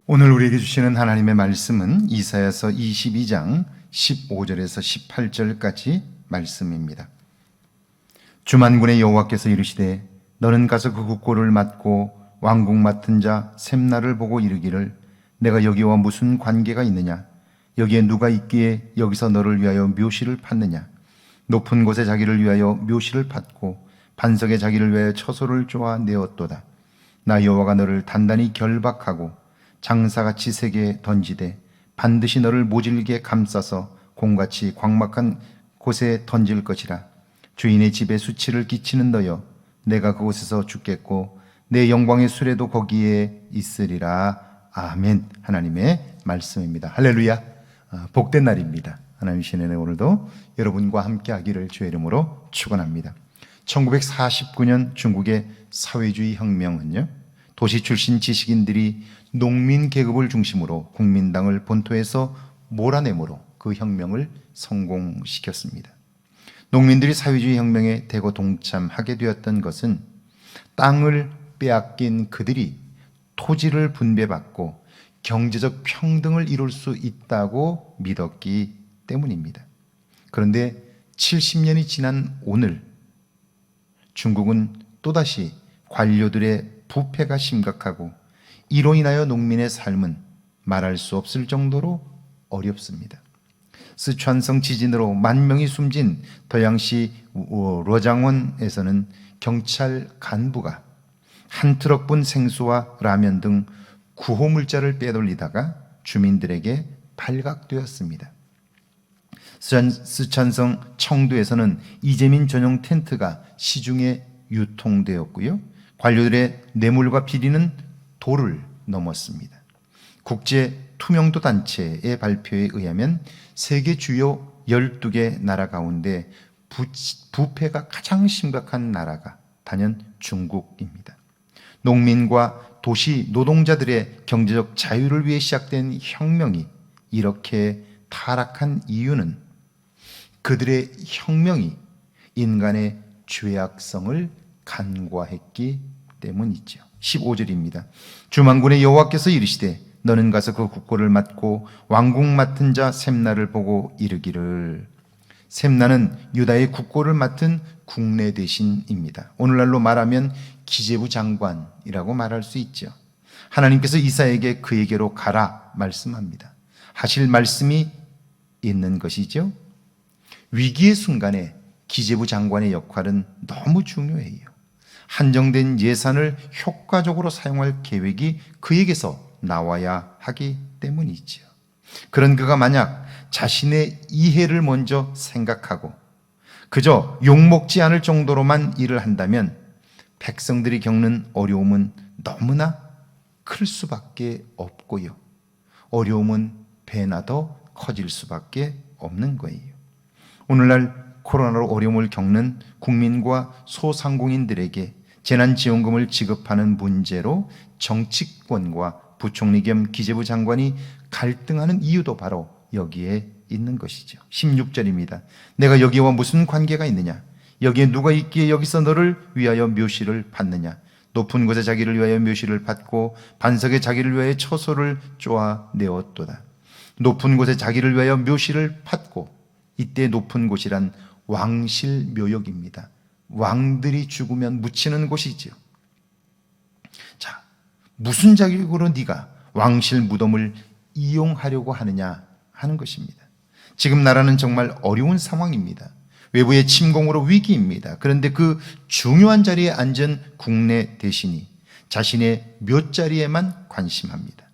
오늘 우리에게 주시는 하나님의 말씀은 이사야서 22장 15절에서 18절까지 말씀입니다. 주만군의 여호와께서 이르시되 너는 가서 그 국고를 맡고 왕궁 맡은 자 셈나를 보고 이르기를 내가 여기와 무슨 관계가 있느냐? 여기에 누가 있기에 여기서 너를 위하여 묘시를 팠느냐? 높은 곳에 자기를 위하여 묘시를 팠고 반석에 자기를 위하여 처소를 쪼아 내었도다. 나 여호와가 너를 단단히 결박하고 장사같이 세게 던지되 반드시 너를 모질게 감싸서 곰같이 광막한 곳에 던질 것이라. 주인의 집에 수치를 끼치는 너여 내가 그곳에서 죽겠고 내 영광의 수레도 거기에 있으리라. 아멘. 하나님의 말씀입니다. 할렐루야. 복된 날입니다. 하나님 신의 오늘도 여러분과 함께 하기를 주의 이름으로 축원합니다. 1949년 중국의 사회주의 혁명은요, 도시 출신 지식인들이 농민 계급을 중심으로 국민당을 본토에서 몰아내므로 그 혁명을 성공시켰습니다. 농민들이 사회주의 혁명에 대거 동참하게 되었던 것은 땅을 빼앗긴 그들이 토지를 분배받고 경제적 평등을 이룰 수 있다고 믿었기 때문입니다. 그런데 70년이 지난 오늘 중국은 또다시 관료들의 부패가 심각하고 이로 인하여 농민의 삶은 말할 수 없을 정도로 어렵습니다. 스촨성 지진으로 10,000명이 숨진 더양시 러장원에서는 경찰 간부가 한 트럭분 생수와 라면 등 구호물자를 빼돌리다가 주민들에게 발각되었습니다. 스촨성 청두에서는 이재민 전용 텐트가 시중에 유통되었고요, 관료들의 뇌물과 비리는 도를 넘었습니다. 국제 투명도 단체의 발표에 의하면 세계 주요 12개 나라 가운데 부패가 가장 심각한 나라가 단연 중국입니다. 농민과 도시 노동자들의 경제적 자유를 위해 시작된 혁명이 이렇게 타락한 이유는 그들의 혁명이 인간의 죄악성을 간과했기 때문이죠. 15절입니다. 주만군의 여호와께서 이르시되 너는 가서 그 국고를 맡고 왕궁 맡은 자 셈나를 보고 이르기를. 셈나는 유다의 국고를 맡은 국내 대신입니다. 오늘날로 말하면 기재부 장관이라고 말할 수 있죠. 하나님께서 이사야에게 그에게로 가라 말씀합니다. 하실 말씀이 있는 것이죠. 위기의 순간에 기재부 장관의 역할은 너무 중요해요. 한정된 예산을 효과적으로 사용할 계획이 그에게서 나와야 하기 때문이지요. 그런 그가 만약 자신의 이해를 먼저 생각하고 그저 욕먹지 않을 정도로만 일을 한다면 백성들이 겪는 어려움은 너무나 클 수밖에 없고요, 어려움은 배나 더 커질 수밖에 없는 거예요. 오늘날 코로나로 어려움을 겪는 국민과 소상공인들에게 재난지원금을 지급하는 문제로 정치권과 부총리 겸 기재부 장관이 갈등하는 이유도 바로 여기에 있는 것이죠. 16절입니다. 내가 여기와 무슨 관계가 있느냐? 여기에 누가 있기에 여기서 너를 위하여 묘시를 팠느냐? 높은 곳에 자기를 위하여 묘시를 팠고 반석에 자기를 위하여 처소를 쪼아 내었도다. 높은 곳에 자기를 위하여 묘시를 팠고, 이때 높은 곳이란 왕실묘역입니다. 왕들이 죽으면 묻히는 곳이지요. 자, 무슨 자격으로 네가 왕실 무덤을 이용하려고 하느냐 하는 것입니다. 지금 나라는 정말 어려운 상황입니다. 외부의 침공으로 위기입니다. 그런데 그 중요한 자리에 앉은 국내 대신이 자신의 몇 자리에만 관심합니다.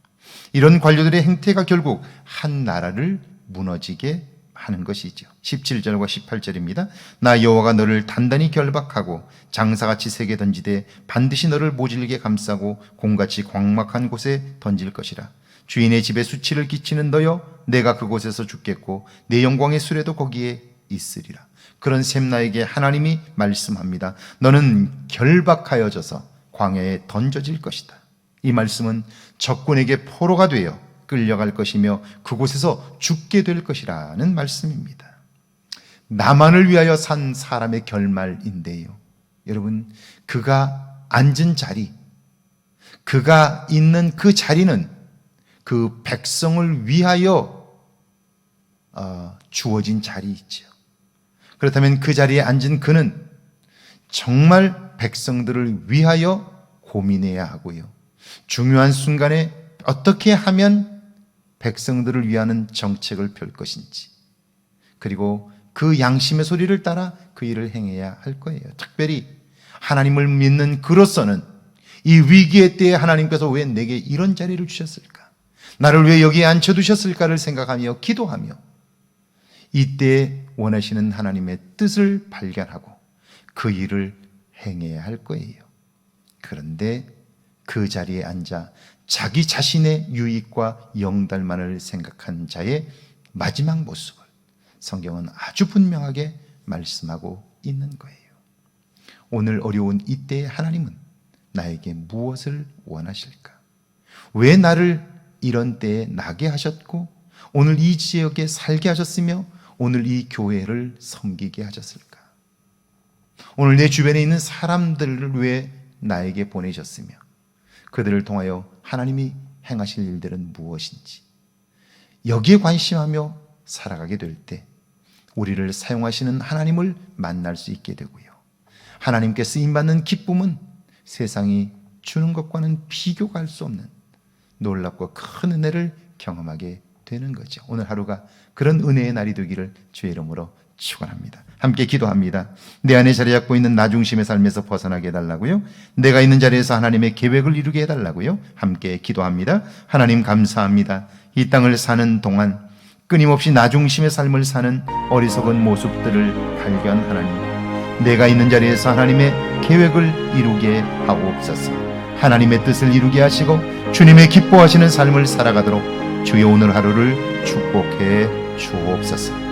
이런 관료들의 행태가 결국 한 나라를 무너지게 하는 것이죠. 17절과 18절입니다. 나 여호와가 너를 단단히 결박하고 장사같이 세게 던지되 반드시 너를 모질게 감싸고 곰같이 광막한 곳에 던질 것이라. 주인의 집에 수치를 끼치는 너여 내가 그곳에서 죽겠고 내 영광의 수레도 거기에 있으리라. 그런 셈나에게 하나님이 말씀합니다. 너는 결박하여져서 광야에 던져질 것이다. 이 말씀은 적군에게 포로가 되어 끌려갈 것이며 그곳에서 죽게 될 것이라는 말씀입니다. 나만을 위하여 산 사람의 결말인데요. 여러분, 그가 앉은 자리, 그가 있는 그 자리는 그 백성을 위하여 주어진 자리이죠. 그렇다면 그 자리에 앉은 그는 정말 백성들을 위하여 고민해야 하고요. 중요한 순간에 어떻게 하면 백성들을 위하는 정책을 펼 것인지, 그리고 그 양심의 소리를 따라 그 일을 행해야 할 거예요. 특별히 하나님을 믿는 그로서는 이 위기의 때에 하나님께서 왜 내게 이런 자리를 주셨을까? 나를 왜 여기에 앉혀두셨을까를 생각하며 기도하며 이때에 원하시는 하나님의 뜻을 발견하고 그 일을 행해야 할 거예요. 그런데 그 자리에 앉아 자기 자신의 유익과 영달만을 생각한 자의 마지막 모습을 성경은 아주 분명하게 말씀하고 있는 거예요. 오늘 어려운 이때에 하나님은 나에게 무엇을 원하실까? 왜 나를 이런 때에 나게 하셨고 오늘 이 지역에 살게 하셨으며 오늘 이 교회를 섬기게 하셨을까? 오늘 내 주변에 있는 사람들을 왜 나에게 보내셨으며 그들을 통하여 하나님이 행하실 일들은 무엇인지, 여기에 관심하며 살아가게 될 때 우리를 사용하시는 하나님을 만날 수 있게 되고요. 하나님께 쓰임받는 기쁨은 세상이 주는 것과는 비교가 할 수 없는 놀랍고 큰 은혜를 경험하게 되는 거죠. 오늘 하루가 그런 은혜의 날이 되기를 주의 이름으로 축원합니다. 함께 기도합니다. 내 안에 자리 잡고 있는 나 중심의 삶에서 벗어나게 해달라고요. 내가 있는 자리에서 하나님의 계획을 이루게 해달라고요. 함께 기도합니다. 하나님 감사합니다. 이 땅을 사는 동안 끊임없이 나 중심의 삶을 사는 어리석은 모습들을 발견하나니 내가 있는 자리에서 하나님의 계획을 이루게 하옵소서. 하나님의 뜻을 이루게 하시고 주님의 기뻐하시는 삶을 살아가도록 주의 오늘 하루를 축복해 주옵소서.